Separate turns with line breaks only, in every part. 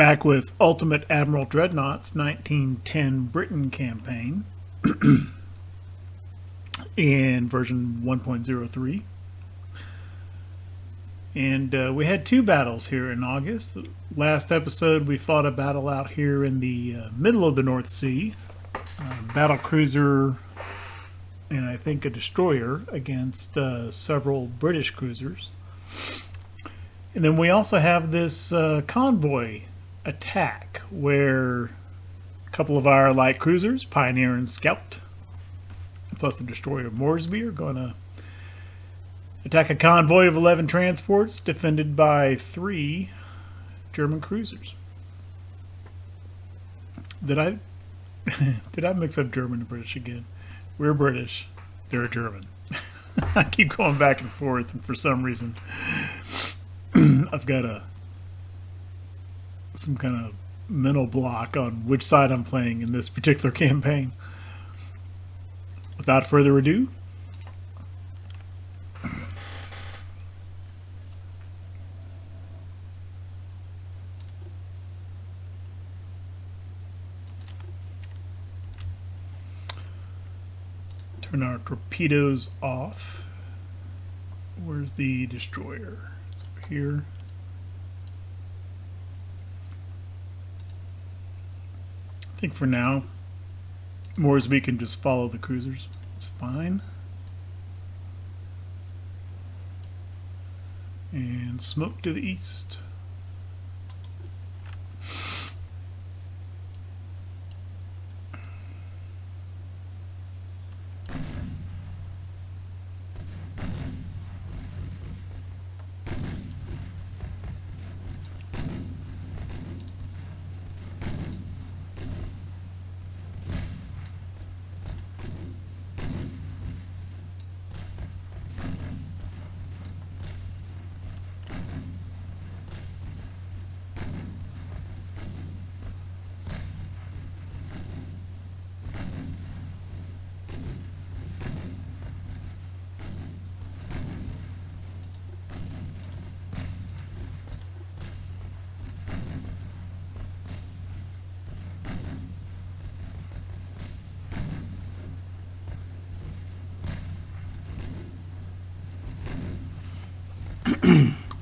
Back with Ultimate Admiral Dreadnoughts 1910 Britain campaign in version 1.03. And we had two battles here in August. The last episode we fought a battle out here in the middle of the North Sea. Battle cruiser and I think a destroyer against several British cruisers. And then we also have this convoy attack where a couple of our light cruisers, Pioneer and Scout, plus the destroyer Moresby, are going to attack a convoy of 11 transports defended by 3 German cruisers. Did I mix up German and British again? We're British, they're German. I keep going back and forth, and for some reason I've got some kind of mental block on which side I'm playing in this particular campaign. Without further ado, turn our torpedoes off. Where's the destroyer? It's over here. I think for now, Moresby can just follow the cruisers. It's fine. And smoke to the east.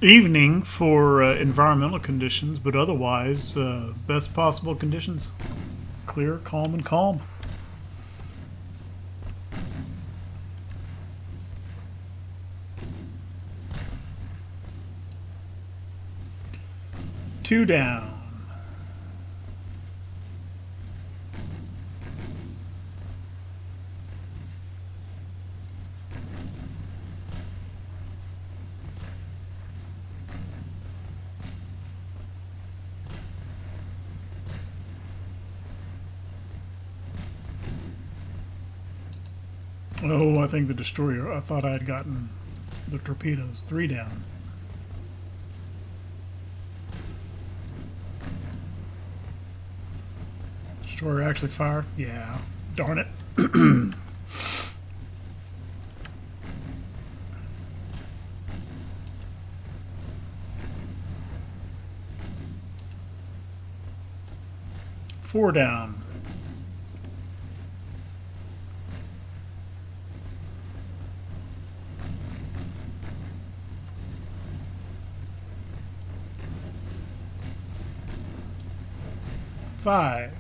Evening for environmental conditions, but otherwise best possible conditions. Clear, calm, and calm. Two down. Oh, I think the destroyer. I thought I had gotten the torpedoes. 3 down. Destroyer actually fired? Yeah. Darn it. Four down. Five.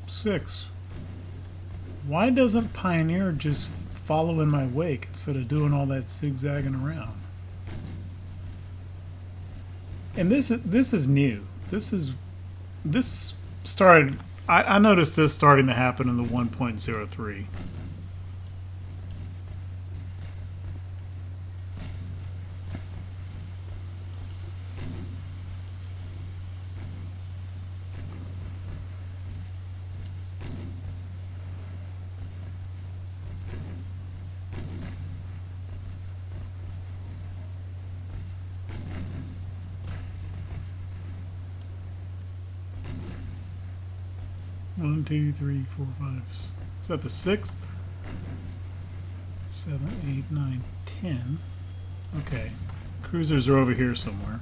Six. Why doesn't Pioneer just follow in my wake instead of doing all that zigzagging around? And this is new. This started. I noticed this starting to happen in the 1.03. 1, 2, 3, 4, 5. Is that the 6th? 7, 8, 9, 10. Okay. Cruisers are over here somewhere.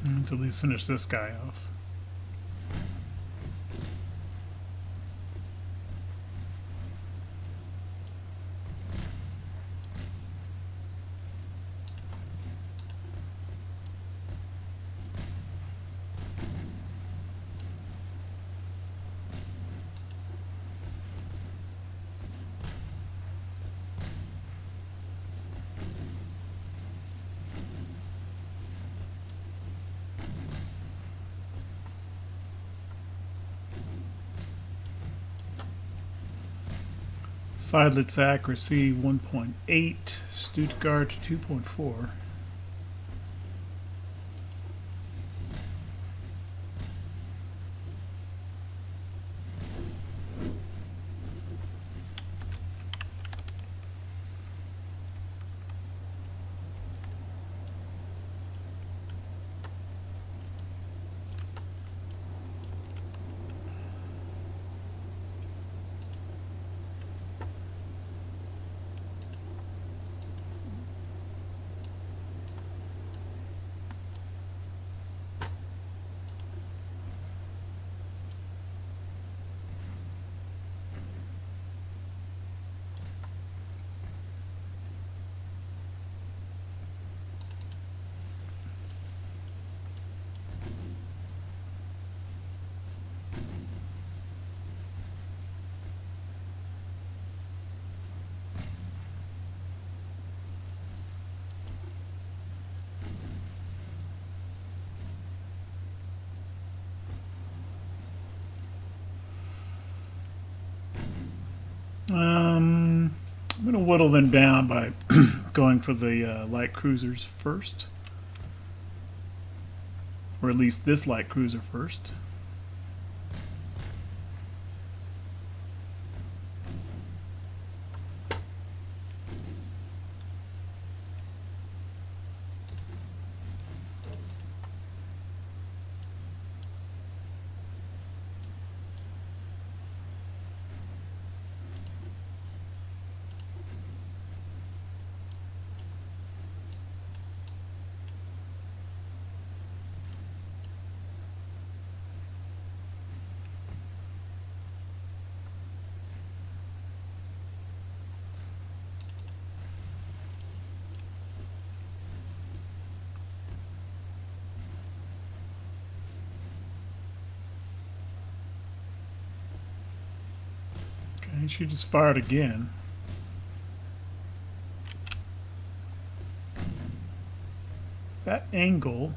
Let's at least finish this guy off. Seidlitz accuracy 1.8, Stuttgart 2.4. I'm going to whittle them down by going for the light cruisers first. Or at least this light cruiser first. She just fired again. That angle.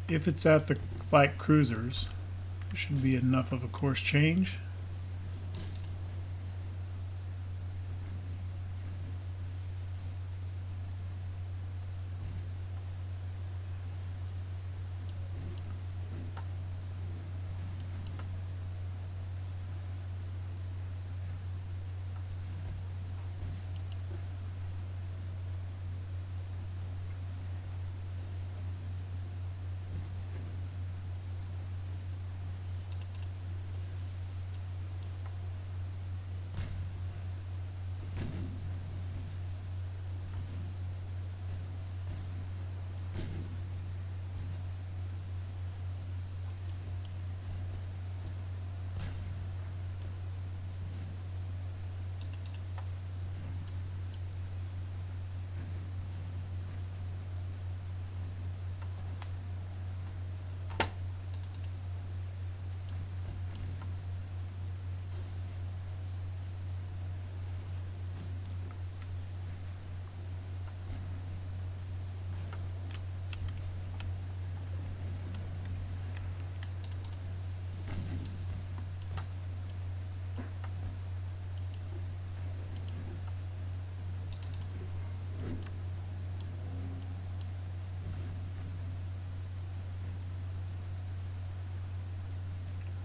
If it's at the light cruisers, there should be enough of a course change.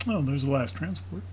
Oh, there's the last transport.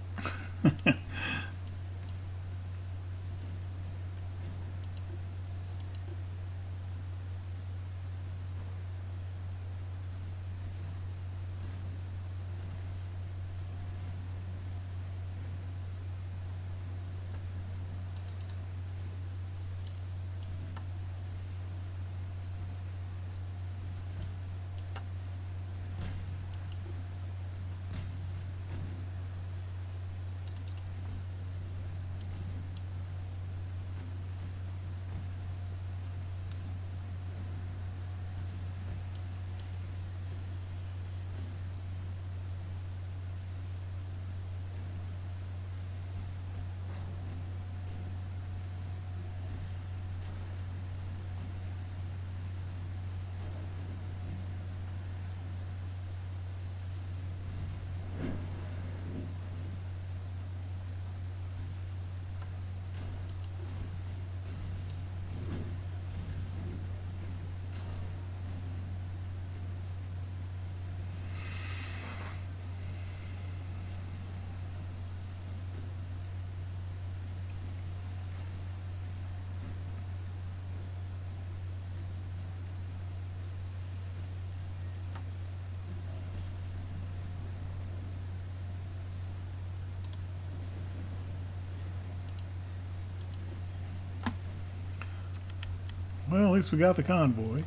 Well, at least we got the convoy.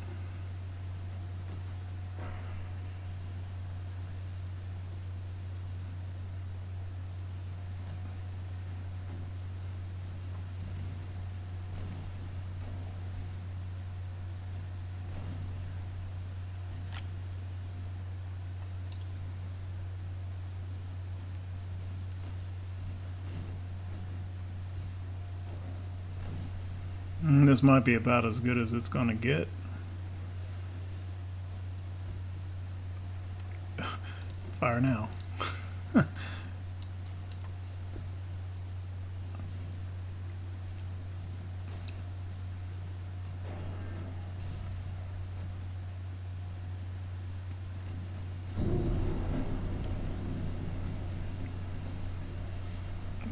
This might be about as good as it's going to get. Fire now.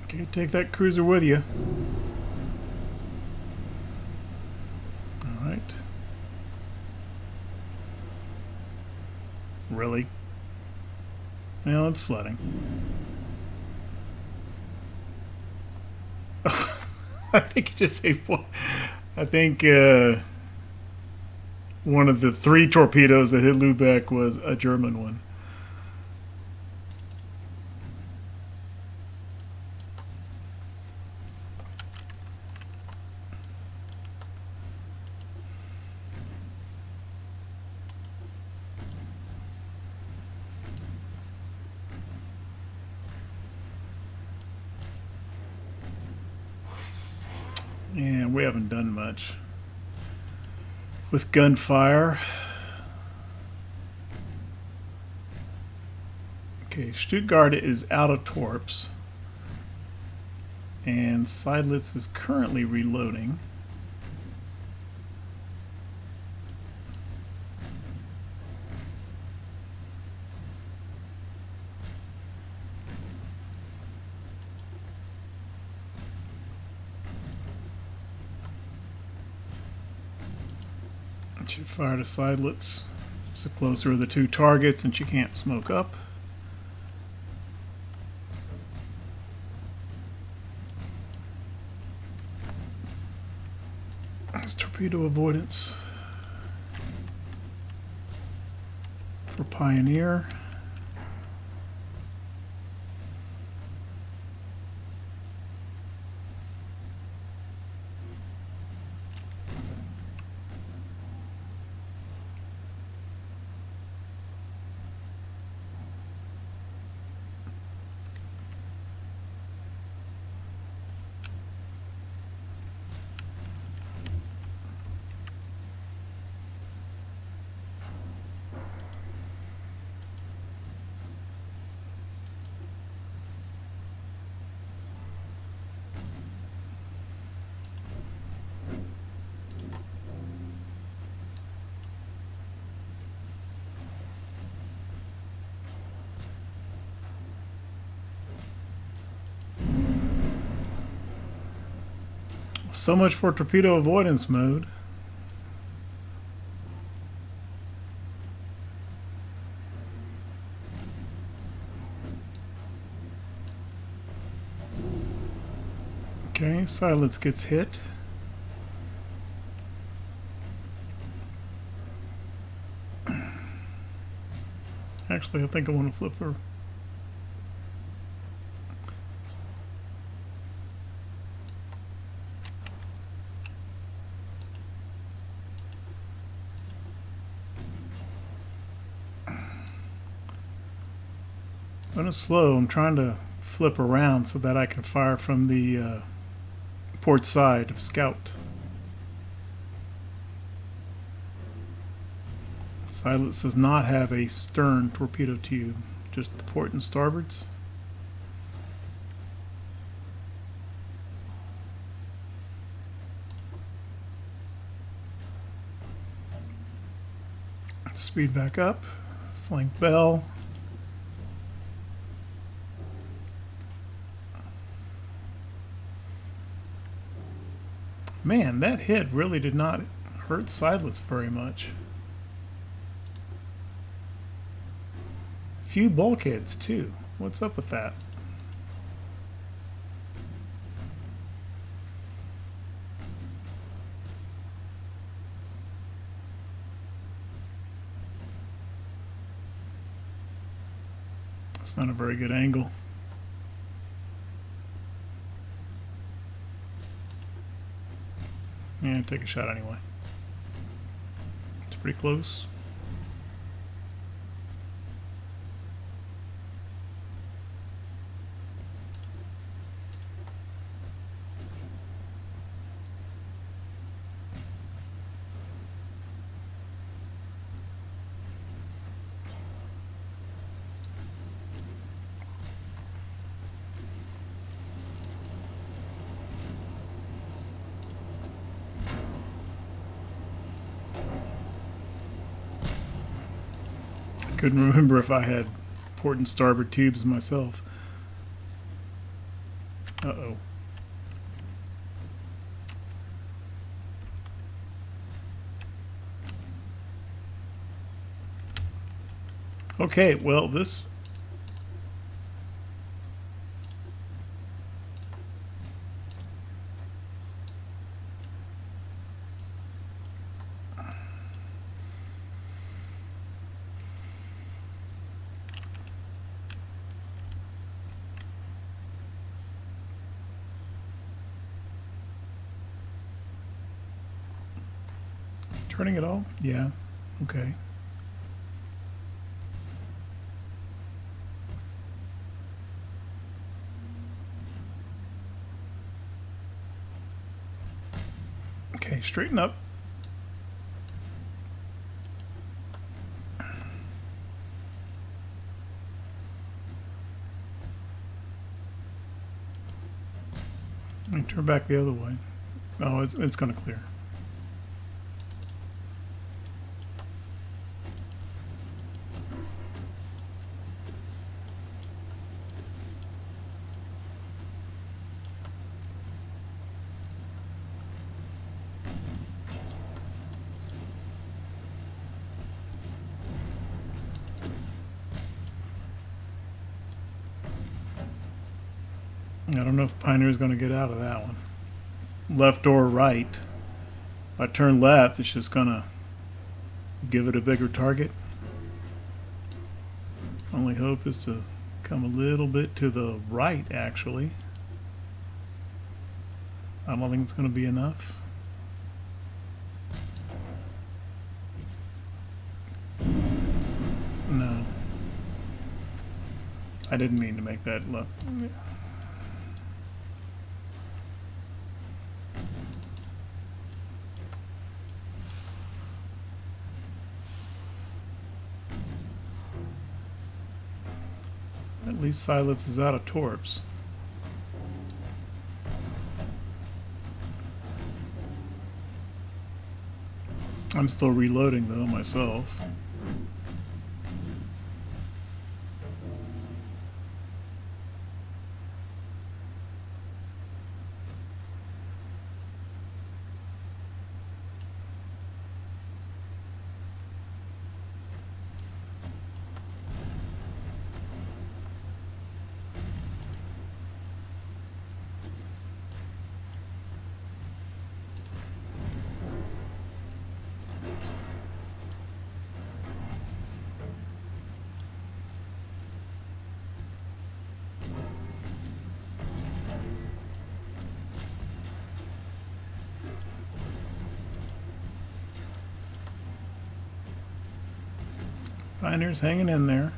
Okay, take that cruiser with you. Alright. Really? Well, it's flooding. I think you just saved one. I think one of the 3 torpedoes that hit Lubeck was a German one. we haven't done much with gunfire. Okay, Stuttgart is out of torps, and Seydlitz is currently reloading. Should fire to Seydlitz. It's the closer of the two targets, and she can't smoke up. There's torpedo avoidance for Pioneer. So much for torpedo avoidance mode. Okay, Seydlitz gets hit. Actually, I think I want to flip her. When it's slow, I'm trying to flip around so that I can fire from the port side of Scout. Seydlitz does not have a stern torpedo tube, just the port and starboards. Speed back up, flank bell. Man, that hit really did not hurt Seydlitz very much. Few bulkheads too. What's up with that? It's not a very good angle. Yeah, take a shot anyway. It's pretty close. Couldn't remember if I had port and starboard tubes myself. Uh-oh. Okay, well, this... Turning it all? Yeah. Okay. Okay, straighten up. Let me turn back the other way. Oh, it's going to clear. I don't know if Pioneer's going to get out of that one. Left or right. If I turn left, it's just going to give it a bigger target. Only hope is to come a little bit to the right, actually. I don't think it's going to be enough. No. I didn't mean to make that left. At least Silence is out of torps. I'm still reloading though myself. Pioneer's hanging in there.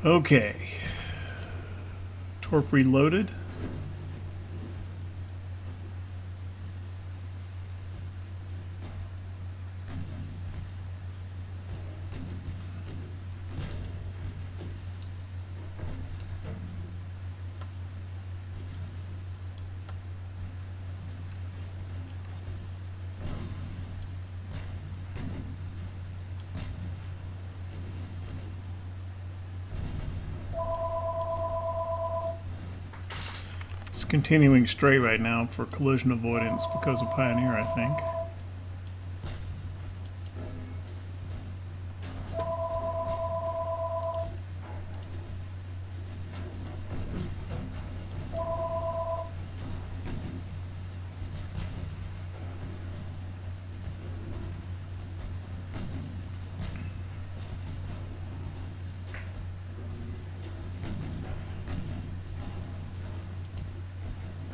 Okay. Torp reloaded. Continuing straight right now for collision avoidance because of Pioneer, I think.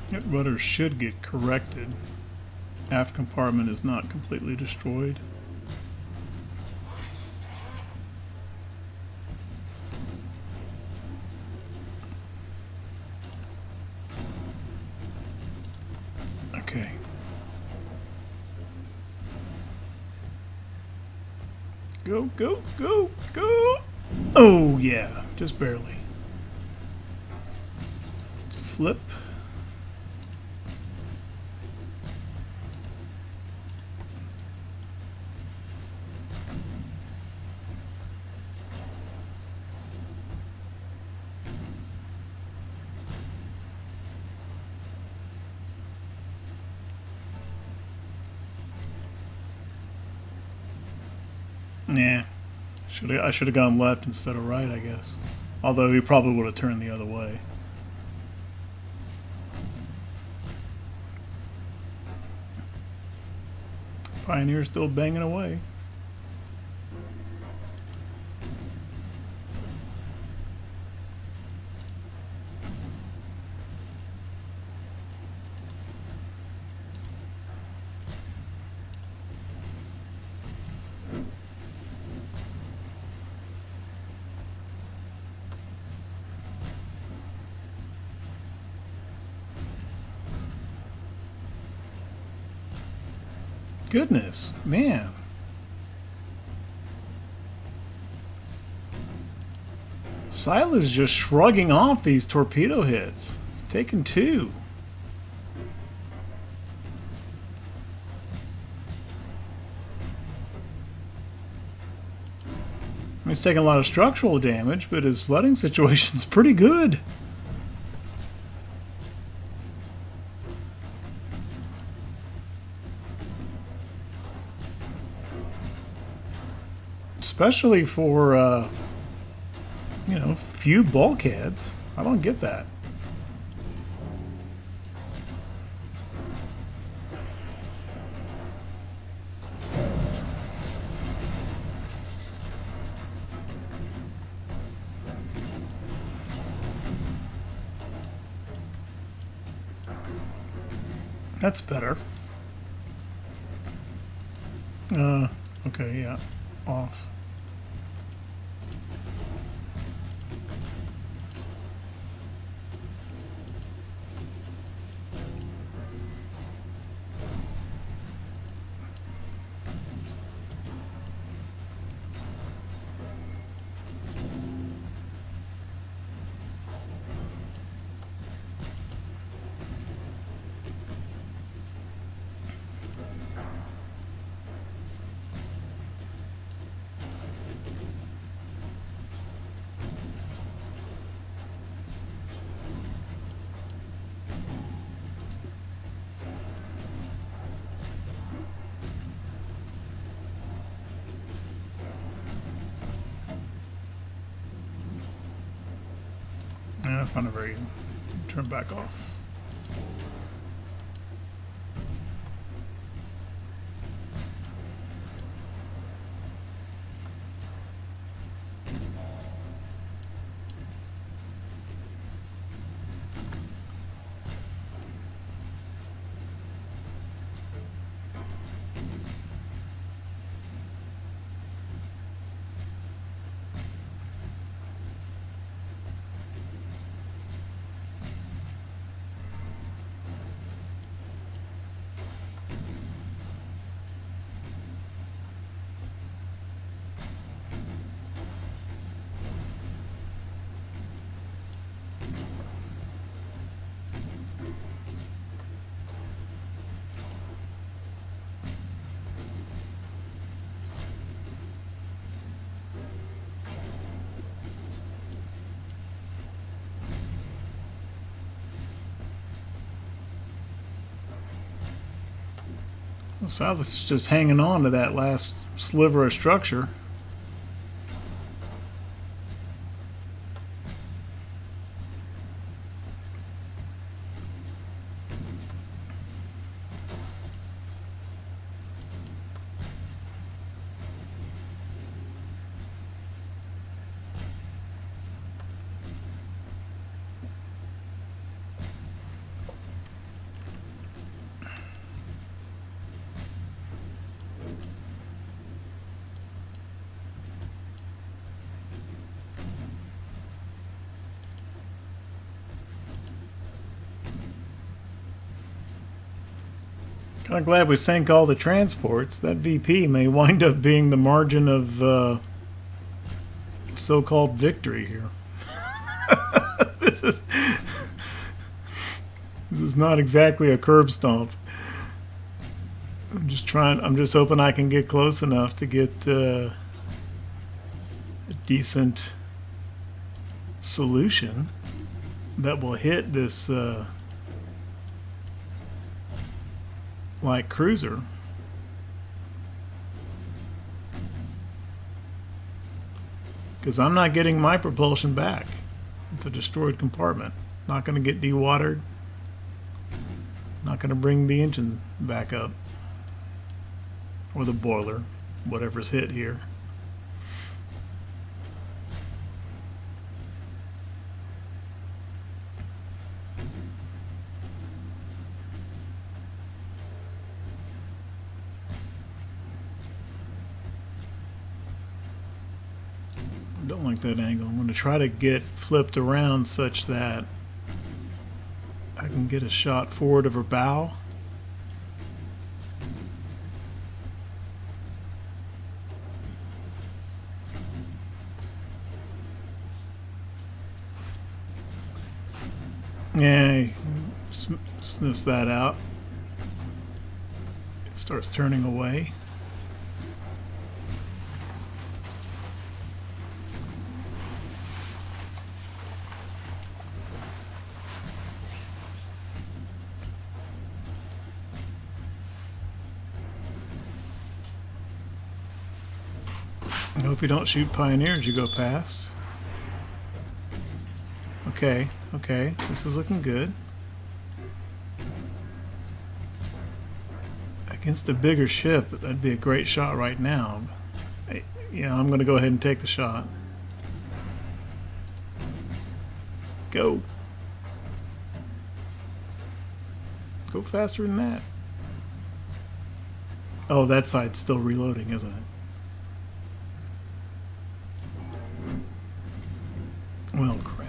That rudder should get corrected. Aft compartment is not completely destroyed. Okay. Go, go, go, go! Oh, yeah, just barely. Flip. Nah, I should have gone left instead of right, I guess. Although he probably would have turned the other way. Pioneer still banging away. goodness, man. Silas just shrugging off these torpedo hits. He's taken 2. He's taking a lot of structural damage, but his flooding situation's pretty good. Especially for, you know, few bulkheads. I don't get that. That's better. Okay, yeah. Off. Yeah, that's not a very good. Turn back off. Well, Silas is just hanging on to that last sliver of structure. Kind of glad we sank all the transports. That VP may wind up being the margin of so-called victory here. this is not exactly a curb stomp. I'm just hoping I can get close enough to get a decent solution that will hit this light cruiser. Because I'm not getting my propulsion back. It's a destroyed compartment. Not going to get dewatered. Not going to bring the engine back up. Or the boiler. Whatever's hit here. I don't like that angle. I'm going to try to get flipped around such that I can get a shot forward of her bow. Yeah, he sniffs that out. Starts turning away. I hope you don't shoot pioneers you go past. Okay, okay, this is looking good. Against a bigger ship, that'd be a great shot right now. Yeah, I'm going to go ahead and take the shot. Go. Go faster than that. Oh, that side's still reloading, isn't it? Well, crap.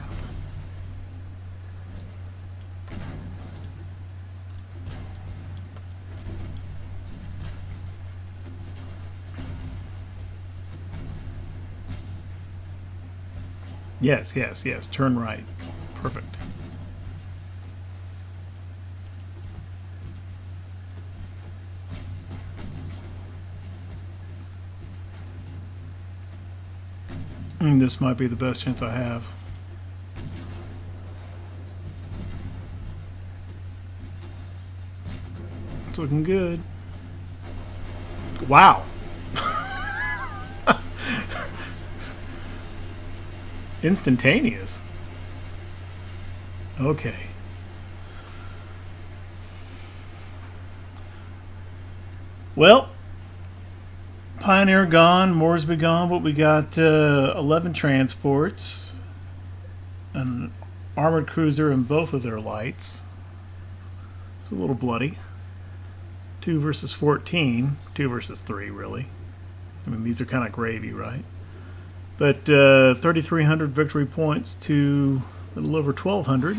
Yes, yes, yes. Turn right. Perfect. This might be the best chance I have. It's looking good. Wow. Instantaneous. Okay. Well, Pioneer gone, Moresby gone, but we got 11 transports, an armored cruiser and both of their lights. It's a little bloody. 2 versus 14. 2 versus 3, really. I mean, these are kind of gravy, right? But 3,300 victory points to a little over 1,200.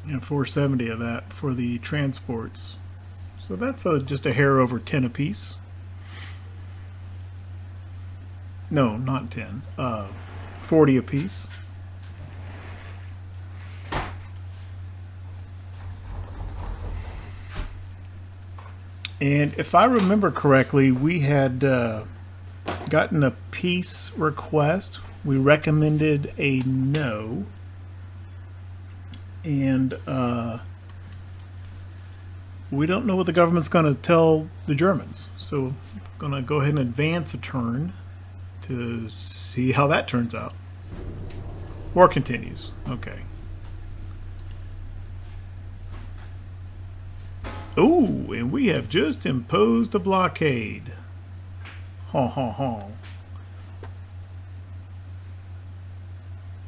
And 470 of that for the transports. So that's just a hair over 10 apiece. No, not 10. 40 apiece. And if I remember correctly, we had gotten a peace request. We recommended a no. And we don't know what the government's going to tell the Germans. So I'm going to go ahead and advance a turn to see how that turns out. War continues. Okay. Ooh, and we have just imposed a blockade. Ha ha ha.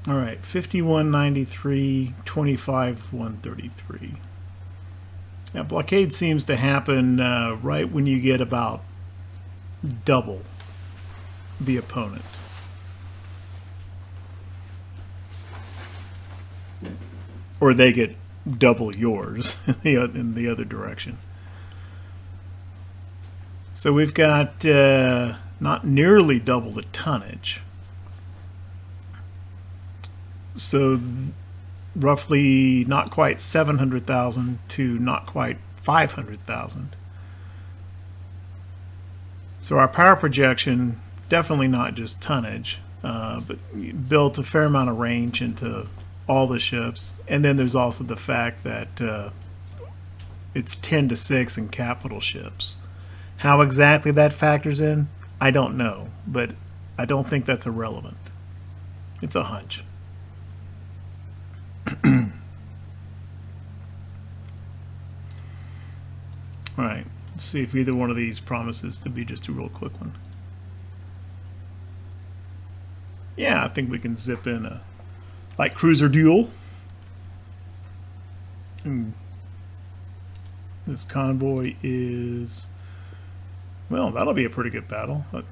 All right, 5193, 25,133. Now, blockade seems to happen right when you get about double the opponent. Or they get double yours in the other direction. So we've got not nearly double the tonnage. So roughly not quite 700,000 to not quite 500,000. So our power projection, definitely not just tonnage, but built a fair amount of range into all the ships. And then there's also the fact that it's 10 to 6 in capital ships. How exactly that factors in, I don't know, but I don't think that's irrelevant. It's a hunch. All right, let's see if either one of these promises to be just a real quick one. Yeah, I think we can zip in a light cruiser duel. This convoy is, well, that'll be a pretty good battle. But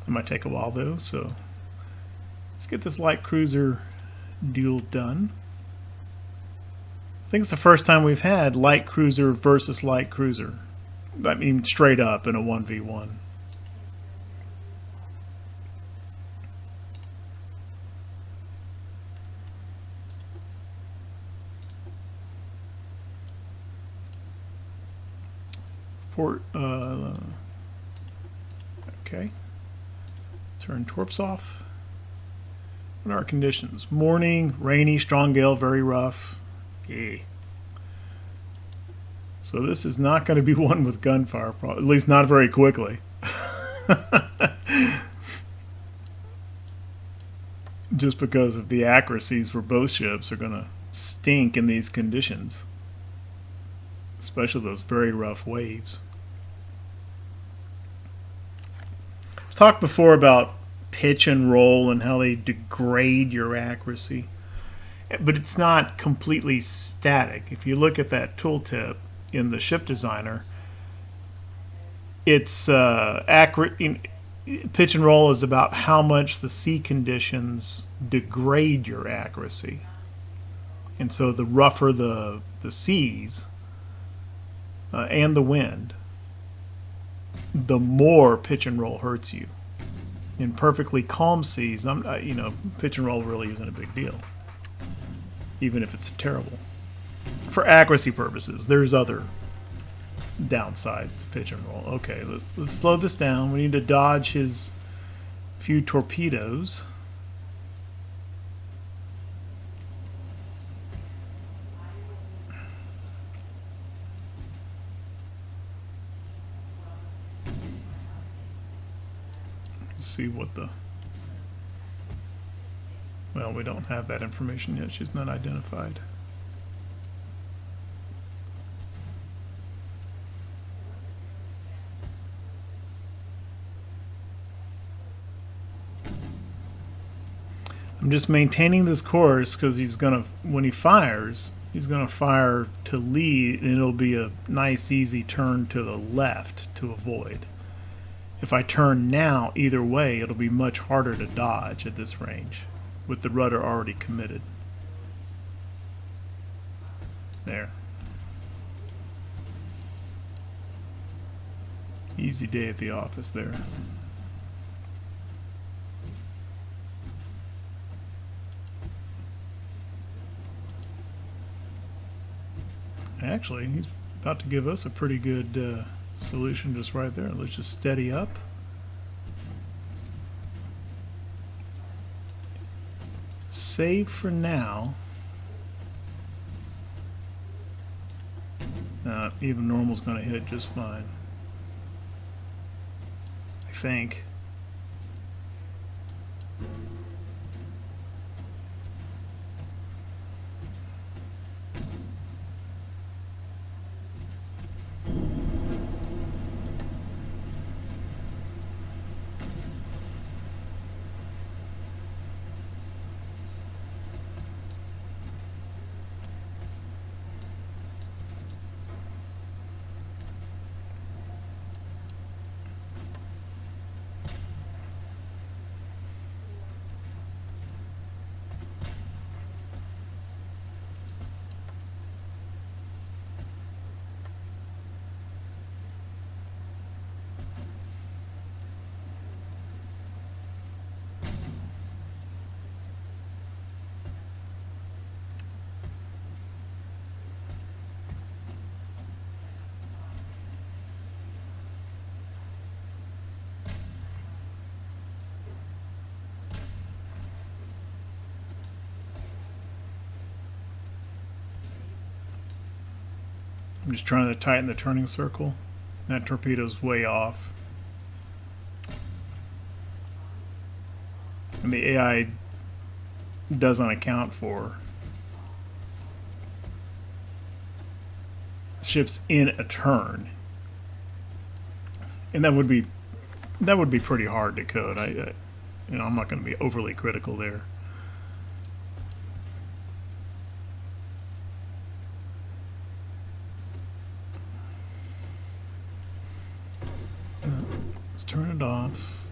it might take a while though, so let's get this light cruiser duel done. I think it's the first time we've had light cruiser versus light cruiser. I mean, straight up in a 1v1. Okay. Turn torps off. What are our conditions? Morning, rainy, strong gale, very rough. Yeah. So this is not going to be one with gunfire, at least not very quickly. Just because of the accuracies for both ships are going to stink in these conditions. Especially those very rough waves. I've talked before about pitch and roll and how they degrade your accuracy. But it's not completely static. If you look at that tooltip in the ship designer, it's accurate. Pitch and roll is about how much the sea conditions degrade your accuracy. And so the rougher the seas and the wind, the more pitch and roll hurts you. In perfectly calm seas, pitch and roll really isn't a big deal, even if it's terrible. For accuracy purposes, there's other downsides to pitch and roll. Okay, let's slow this down. We need to dodge his few torpedoes. Let's see what the... Well, we don't have that information yet. She's not identified. I'm just maintaining this course because he's gonna, when he fires, he's gonna fire to lead, and it'll be a nice easy turn to the left to avoid. If I turn now, either way, it'll be much harder to dodge at this range with the rudder already committed. There. Easy day at the office there. Actually, he's about to give us a pretty good solution just right there. Let's just steady up. Save for now. Even normal's going to hit just fine, I think. I'm just trying to tighten the turning circle. That torpedo's way off. And the AI doesn't account for ships in a turn. And that would be pretty hard to code. I'm not going to be overly critical there. Turn it off.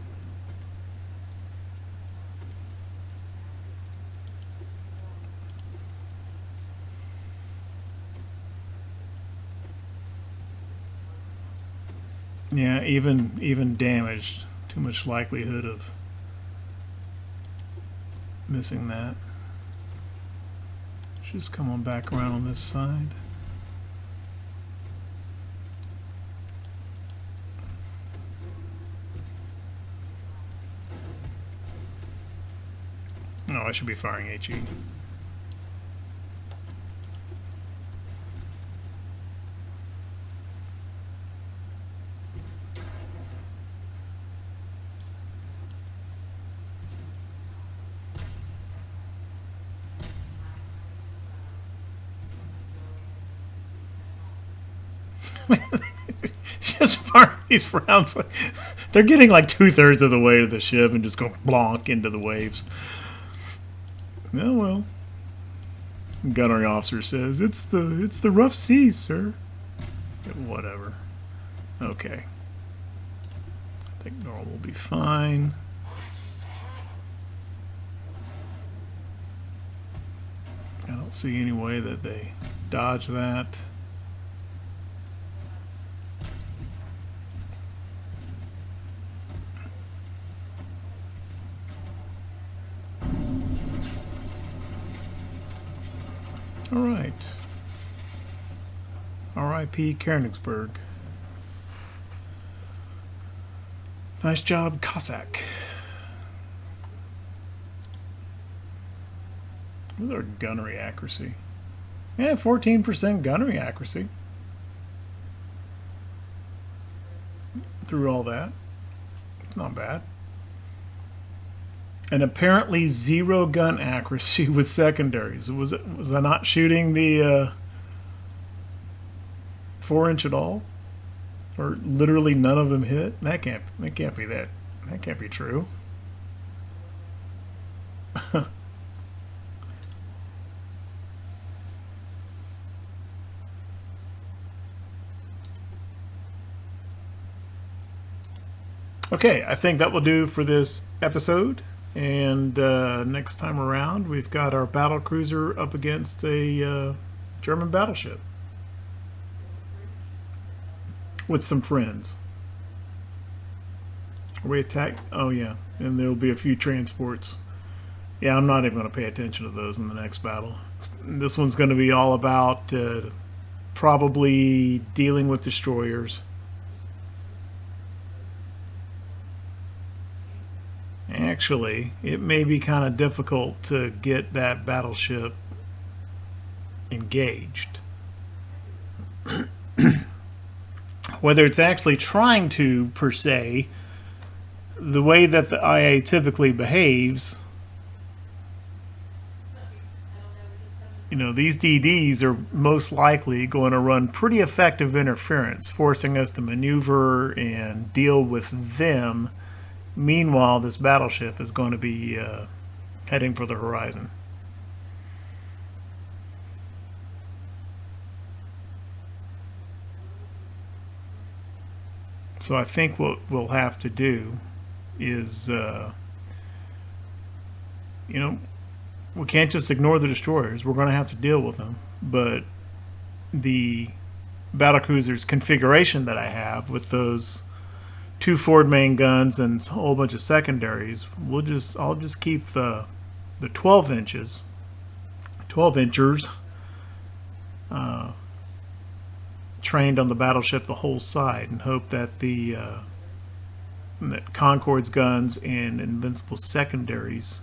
Yeah, even damaged. Too much likelihood of missing that. Just come on back around on this side. Oh, I should be firing HE. Just fire these rounds. Like, they're getting like 2/3 of the way to the ship and just go blonk into the waves. Oh well. Gunnery officer says it's the rough seas, sir. Whatever. Okay. I think Normal will be fine. I don't see any way that they dodge that. All right. R.I.P. Königsberg. Nice job, Cossack. What's our gunnery accuracy? Yeah, 14% gunnery accuracy. Through all that. It's not bad. And apparently 0 gun accuracy with secondaries. Was I not shooting the 4-inch at all? Or literally none of them hit? That can't be that. That can't be true. Okay, I think that will do for this episode. And next time around, we've got our battle cruiser up against a German battleship with some friends. We attack. Oh yeah, and there'll be a few transports. Yeah, I'm not even going to pay attention to those in the next battle. This one's going to be all about probably dealing with destroyers. Actually, it may be kind of difficult to get that battleship engaged. Whether it's actually trying to, per se, the way that the IA typically behaves, you know, these DDs are most likely going to run pretty effective interference, forcing us to maneuver and deal with them. Meanwhile, this battleship is going to be heading for the horizon. So I think what we'll have to do is, you know, we can't just ignore the destroyers. We're going to have to deal with them. But the battlecruiser's configuration that I have with those 2 forward main guns and a whole bunch of secondaries, I'll just keep the 12 inches, 12-inchers trained on the battleship the whole side, and hope that that Concorde's guns and Invincible's secondaries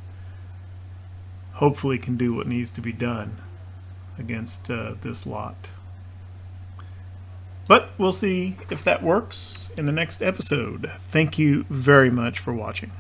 hopefully can do what needs to be done against this lot. But we'll see if that works in the next episode. Thank you very much for watching.